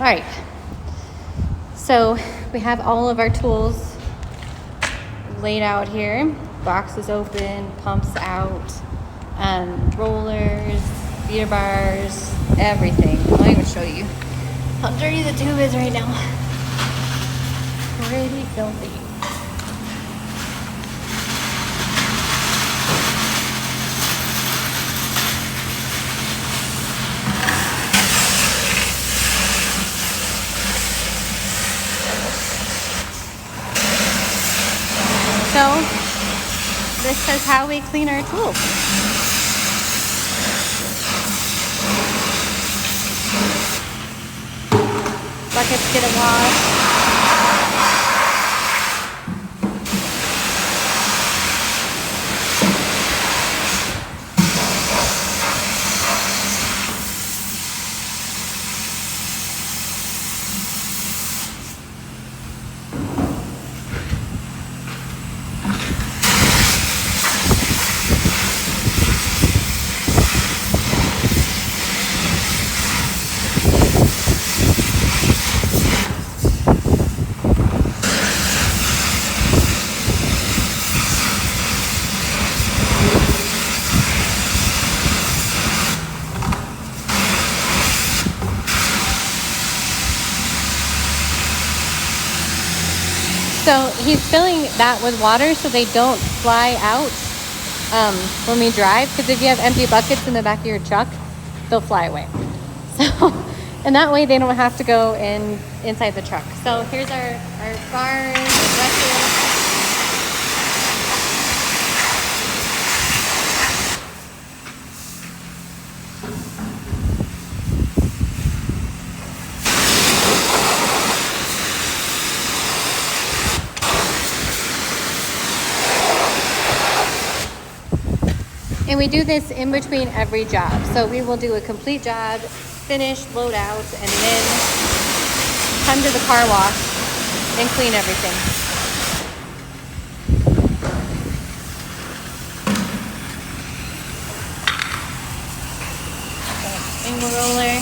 right. So we have all of our tools laid out here. Box is open, pumps out, rollers, beater bars, everything. I'll even show you how dirty the tube is right now. Pretty filthy. So this is how we clean our tools. Buckets get a wash. So he's filling that with water so they don't fly out when we drive. Because if you have empty buckets in the back of your truck, they'll fly away. So, and that way they don't have to go inside the truck. So here's our bars, our brushes. And we do this in between every job. So we will do a complete job, finish, load out, and then come to the car wash and clean everything. Okay, angle roller.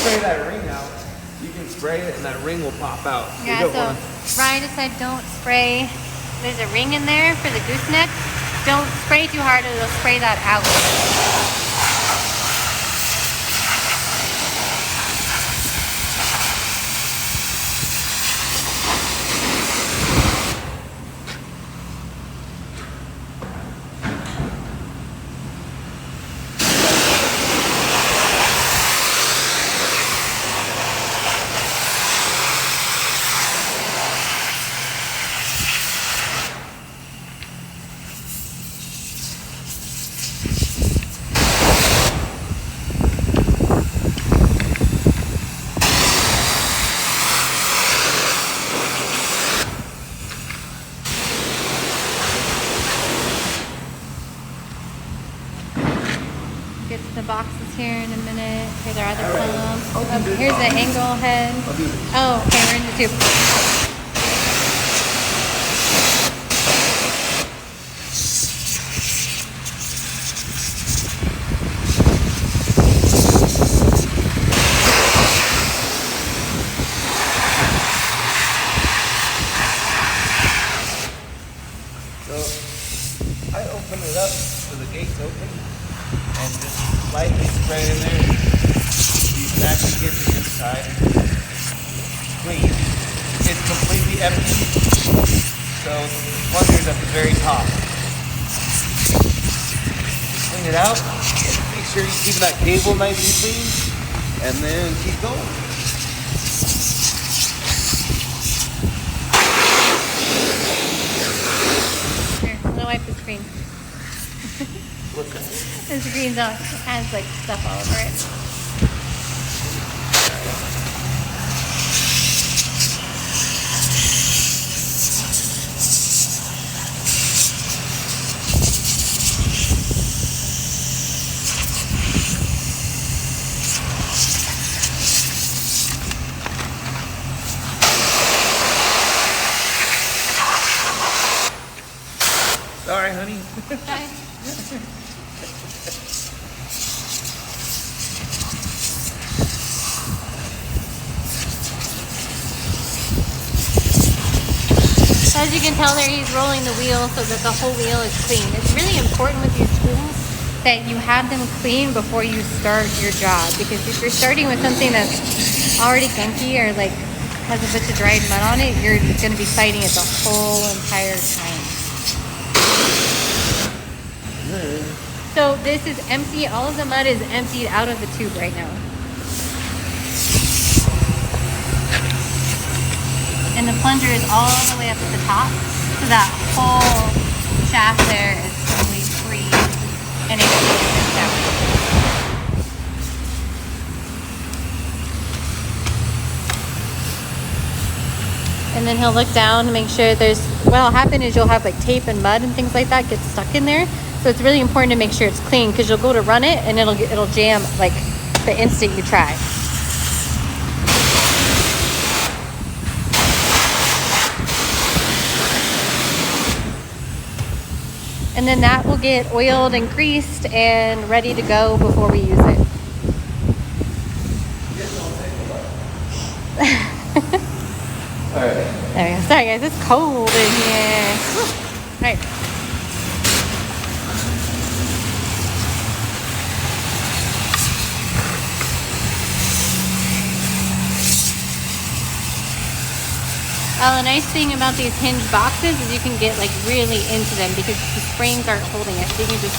Spray that ring out, you can spray it and that ring will pop out. Yeah, so Ryan just said don't spray. There's a ring in there for the gooseneck. Don't spray too hard or it'll spray that out. Get to the boxes here in a minute. Here's our other pump. Oh, here's the angle head. Oh, okay, we're in the tube. and plunger's at the very top. Clean it out. Make sure you keep that cable nice and clean, and then keep going. Here, I'm gonna wipe the screen. What's that? The screen's on. It has like stuff all over it. Sorry, honey. Okay. As you can tell there, he's rolling the wheel so that the whole wheel is clean. It's really important with these tools that you have them clean before you start your job, because if you're starting with something that's already gunky or like has a bunch of dried mud on it, you're going to be fighting it the whole entire time. So this is empty. All of the mud is emptied out of the tube right now. And the plunger is all the way up at the top. So that whole shaft there is totally free and able to get this down. And then he'll look down to make sure there's, what'll happen is you'll have like tape and mud and things like that get stuck in there. So it's really important to make sure it's clean, because you'll go to run it and it'll jam like the instant you try. And then that will get oiled and greased and ready to go before we use it. Alright. There we go. Sorry guys, it's cold in here. Alright. The nice thing about these hinge boxes is you can get like really into them because the springs aren't holding it. So you can just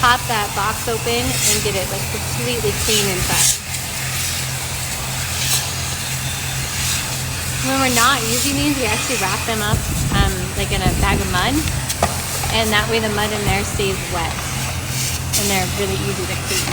pop that box open and get it like completely clean inside. When we're not using these, we actually wrap them up like in a bag of mud, and that way the mud in there stays wet and they're really easy to clean.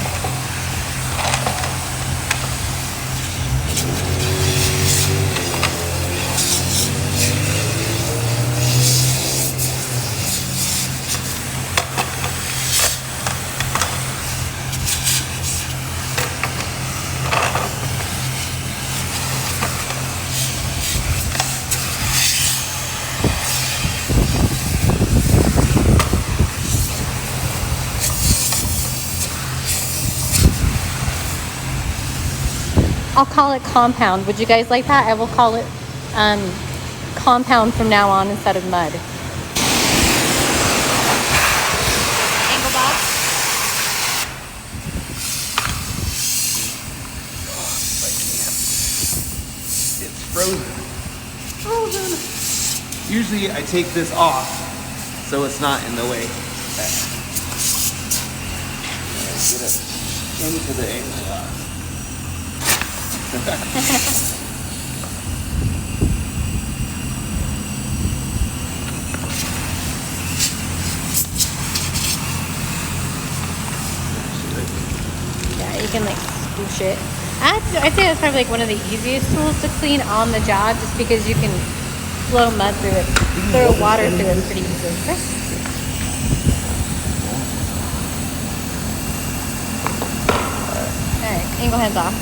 I'll call it compound. Would you guys like that? I will call it compound from now on instead of mud. Angle box. It's frozen. Frozen. Usually I take this off so it's not in the way. Get it into the angle box. Yeah, you can like scoosh it. I'd say that's probably like one of the easiest tools to clean on the job, just because you can flow mud through it, throw water through it pretty easily. Alright, angle heads off.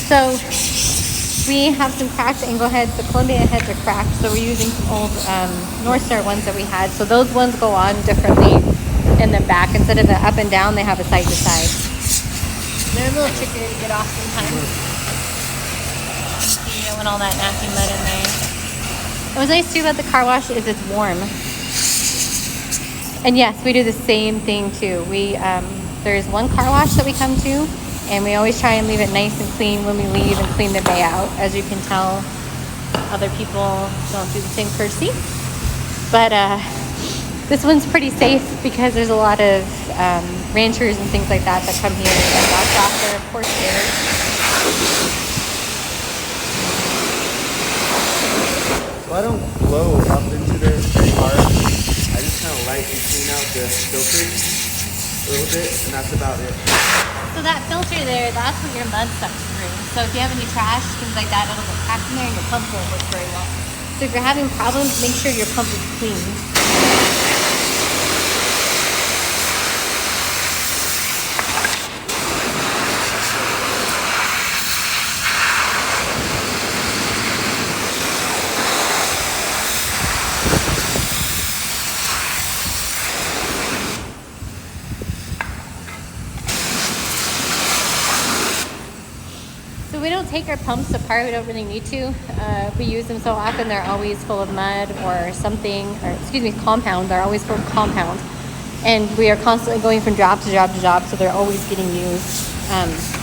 So we have some cracked angle heads. The Columbia heads are cracked, so we're using some old North Star ones that we had. So those ones go on differently in the back. Instead of the up and down, they have a side to side. They're a little trickier to get off sometimes. You don't want all that nasty mud in there. What's nice too about the car wash is it's warm. And yes, we do the same thing too. There's one car wash that we come to, and we always try and leave it nice and clean when we leave and clean the bay out. As you can tell, other people don't do the same courtesy. But this one's pretty safe because there's a lot of ranchers and things like that come here and watch off their porch stairs. So I don't blow up into there very hard. I just kind of lightly clean out the filter a little bit, and that's about it. So that filter there, that's what your mud sucks through. So if you have any trash, things like that, it'll get packed in there and your pump won't work very well. So if you're having problems, make sure your pump is clean. So we don't take our pumps apart, we don't really need to. We use them so often, they're always full of mud or something, or excuse me, compound, they're always full of compound. And we are constantly going from job to job to job, so they're always getting used.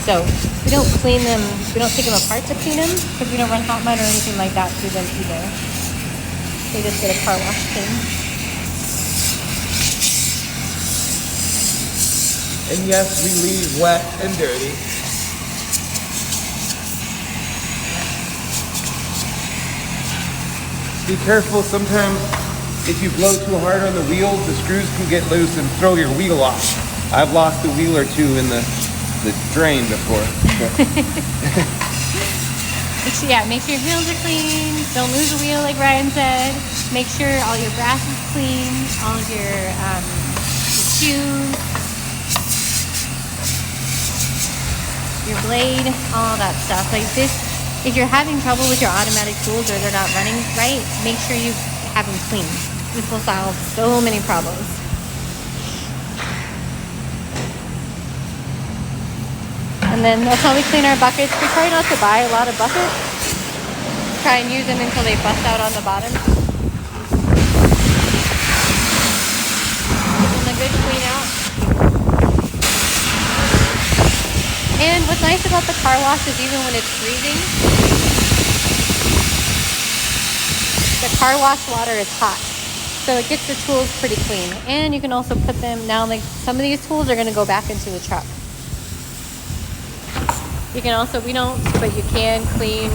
So we don't clean them, we don't take them apart to clean them, because we don't run hot mud or anything like that through them either. They just get a car wash clean. And yes, we leave wet and dirty. Be careful, sometimes if you blow too hard on the wheels, the screws can get loose and throw your wheel off. I've lost a wheel or two in the drain before. Yeah, make sure your wheels are clean. Don't lose a wheel like Ryan said. Make sure all your brass is clean, all of your shoes, your blade, all that stuff. Like this, if you're having trouble with your automatic tools or they're not running right, make sure you have them clean. This will solve so many problems. And then that's how we clean our buckets. We try not to buy a lot of buckets. Try and use them until they bust out on the bottom. Give them a good clean out. And what's nice about the car wash is even when it's freezing, the car wash water is hot. So it gets the tools pretty clean. And you can also put them, now like some of these tools are gonna go back into the truck. You can also, we don't, but you can clean,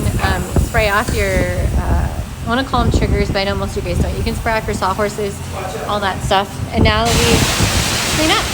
spray off your, I want to call them triggers, but I know most of you guys don't. You can spray off your sawhorses, all that stuff. And now we clean up.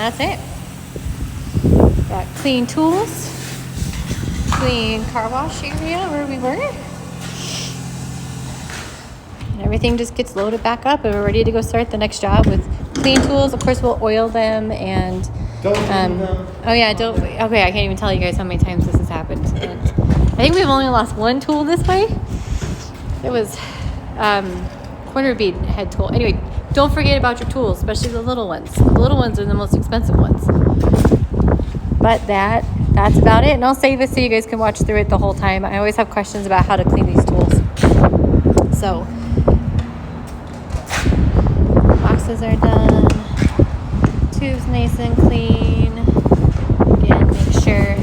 That's it. Got clean tools, clean car wash area where we were. And everything just gets loaded back up and we're ready to go start the next job with clean tools. Of course, we'll oil them and, oh yeah, okay, I can't even tell you guys how many times this has happened. And I think we've only lost one tool this way. It was corner bead head tool. Anyway, don't forget about your tools, especially the little ones. The little ones are the most expensive ones. But that's about it. And I'll save it so you guys can watch through it the whole time. I always have questions about how to clean these tools. So, boxes are done. Tube's nice and clean. Again, make sure,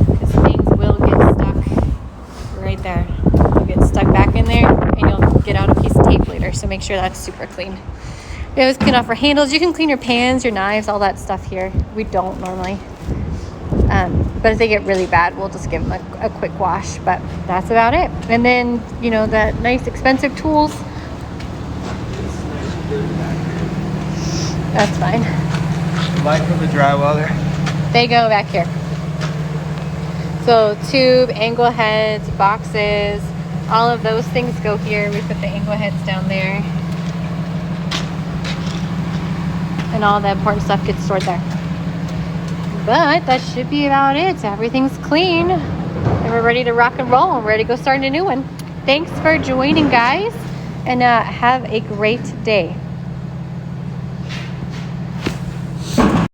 because things will get stuck right there. You'll get stuck back in there and you'll get out a piece of tape later. So make sure that's super clean. We always clean off our handles. You can clean your pans, your knives, all that stuff here. We don't normally. But if they get really bad, we'll just give them a quick wash. But that's about it. And then, you know, the nice expensive tools. That's fine. Light from the drywall there. They go back here. So tube, angle heads, boxes, All of those things go here. We put the angle heads down there. And all the important stuff gets stored there. But that should be about it. Everything's clean. And we're ready to rock and roll. We're ready to go start a new one. Thanks for joining, guys. And have a great day.